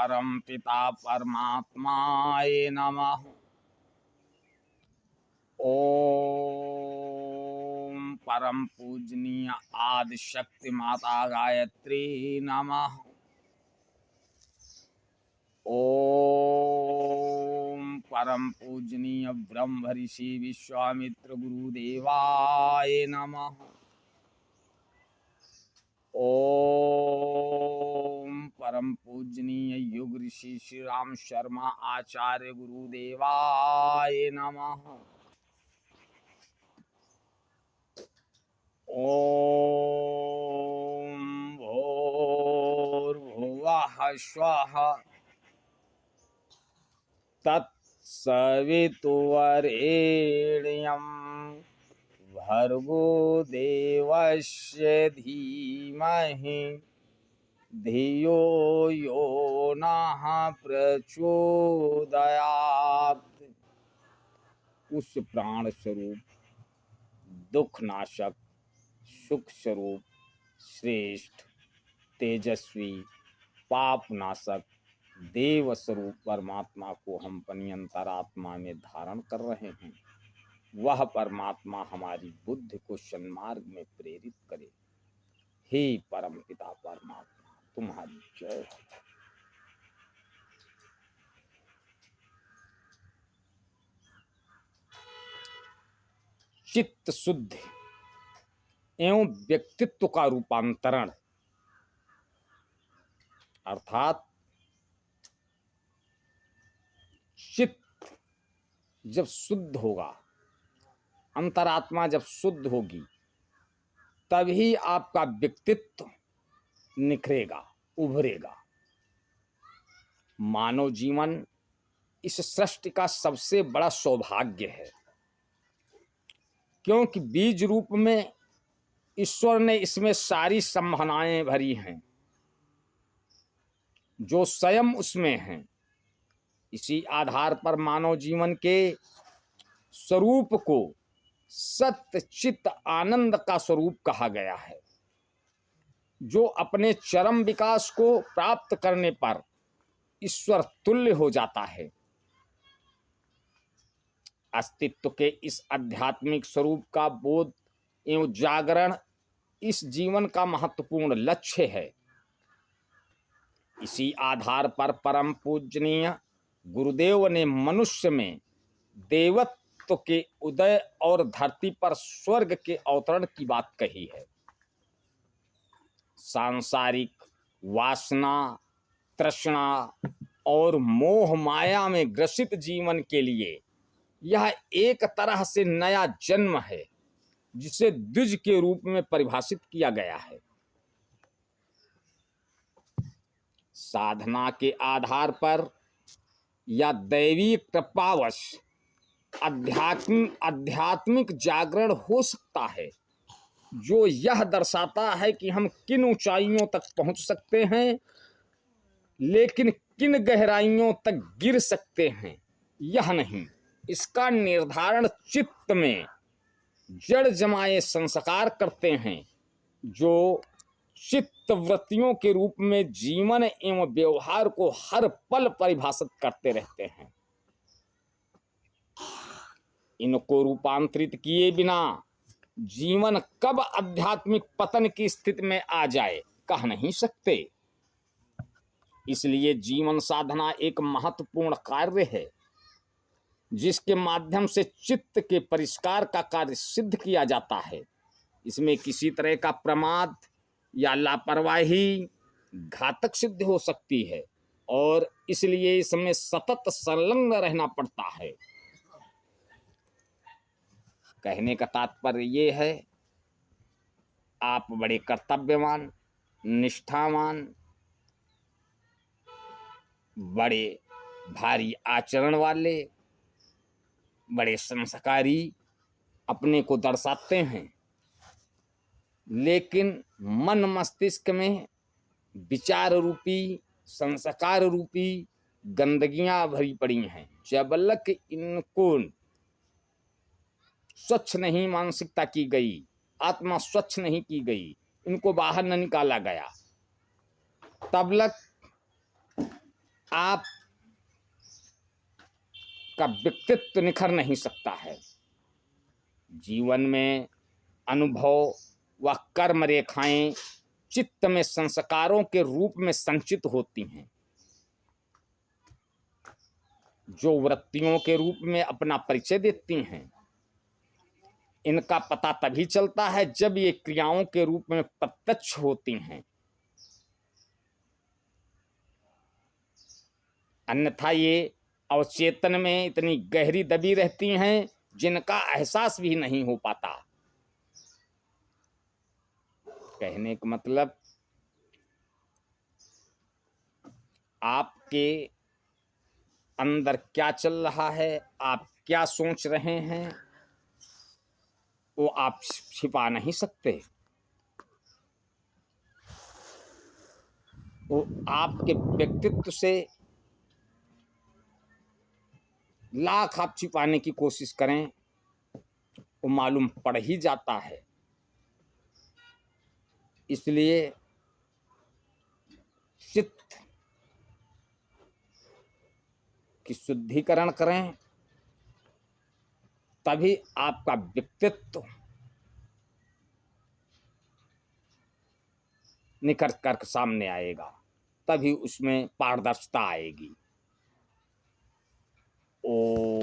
परम पिता परमात्माय नमः। ओम परम पूजनीय आदि शक्ति माता गायत्री नमः। ओम परम पूजनीय ब्रह्म ऋषि विश्वामित्र गुरुदेवाय नमः। ओम परम पूजनीय युग ऋषि श्री राम शर्मा आचार्य गुरुदेवाय नमः। ओम भूर्भुवः स्वः तत्सवितुर्वरेण्यं भर्गो देवस्य धीमहि धियो यो नः प्रचोदयात्। उस प्राण स्वरूप, दुख नाशक, सुख स्वरूप, श्रेष्ठ, तेजस्वी, पाप नाशक, देव स्वरूप परमात्मा को हम अपनी अंतरात्मा में धारण कर रहे हैं। वह परमात्मा हमारी बुद्धि को सन्मार्ग में प्रेरित करे। हे परम पिता परमात्मा, तुम्हारी जय हो। चित्त शुद्धि एवं व्यक्तित्व का रूपांतरण, अर्थात चित्त जब शुद्ध होगा, अंतरात्मा जब शुद्ध होगी, तभी आपका व्यक्तित्व निखरेगा, उभरेगा। मानव जीवन इस सृष्टि का सबसे बड़ा सौभाग्य है, क्योंकि बीज रूप में ईश्वर ने इसमें सारी संभावनाएं भरी हैं, जो स्वयं उसमें हैं। इसी आधार पर मानव जीवन के स्वरूप को सत्य चित्त आनंद का स्वरूप कहा गया है, जो अपने चरम विकास को प्राप्त करने पर ईश्वर तुल्य हो जाता है। अस्तित्व के इस आध्यात्मिक स्वरूप का बोध एवं जागरण इस जीवन का महत्वपूर्ण लक्ष्य है। इसी आधार पर परम पूजनीय गुरुदेव ने मनुष्य में देवत्व के उदय और धरती पर स्वर्ग के अवतरण की बात कही है। सांसारिक वासना, तृष्णा और मोह माया में ग्रसित जीवन के लिए यह एक तरह से नया जन्म है, जिसे द्विज के रूप में परिभाषित किया गया है। साधना के आधार पर या दैवी कृपावश आध्यात्मिक जागरण हो सकता है, जो यह दर्शाता है कि हम किन ऊंचाइयों तक पहुंच सकते हैं, लेकिन किन गहराइयों तक गिर सकते हैं यह नहीं। इसका निर्धारण चित्त में जड़ जमाए संस्कार करते हैं, जो चित्त वृत्तियों के रूप में जीवन एवं व्यवहार को हर पल परिभाषित करते रहते हैं। इनको रूपांतरित किए बिना जीवन कब आध्यात्मिक पतन की स्थिति में आ जाए कह नहीं सकते। इसलिए जीवन साधना एक महत्वपूर्ण कार्य है, जिसके माध्यम से चित्त के परिष्कार का कार्य सिद्ध किया जाता है। इसमें किसी तरह का प्रमाद या लापरवाही घातक सिद्ध हो सकती है, और इसलिए इसमें सतत संलग्न रहना पड़ता है। कहने का तात्पर्य ये है, आप बड़े कर्तव्यवान, निष्ठावान, बड़े भारी आचरण वाले, बड़े संस्कारी अपने को दर्शाते हैं, लेकिन मन मस्तिष्क में विचार रूपी, संस्कार रूपी गंदगियां भरी पड़ी हैं। जब तक इनको स्वच्छ नहीं मानसिकता की गई, आत्मा स्वच्छ नहीं की गई, इनको बाहर न निकाला गया, तब तक आप का व्यक्तित्व निखर नहीं सकता है। जीवन में अनुभव व कर्म रेखाएं चित्त में संस्कारों के रूप में संचित होती हैं, जो वृत्तियों के रूप में अपना परिचय देती हैं। इनका पता तभी चलता है जब ये क्रियाओं के रूप में प्रत्यक्ष होती हैं, अन्यथा ये अवचेतन में इतनी गहरी दबी रहती हैं जिनका एहसास भी नहीं हो पाता। कहने का मतलब आपके अंदर क्या चल रहा है, आप क्या सोच रहे हैं, वो आप छिपा नहीं सकते। वो आपके व्यक्तित्व से लाख आप छिपाने की कोशिश करें, वो मालूम पड़ ही जाता है। इसलिए चित्त की शुद्धिकरण करें, तभी आपका व्यक्तित्व निखर कर सामने आएगा, तभी उसमें पारदर्शिता आएगी। ओ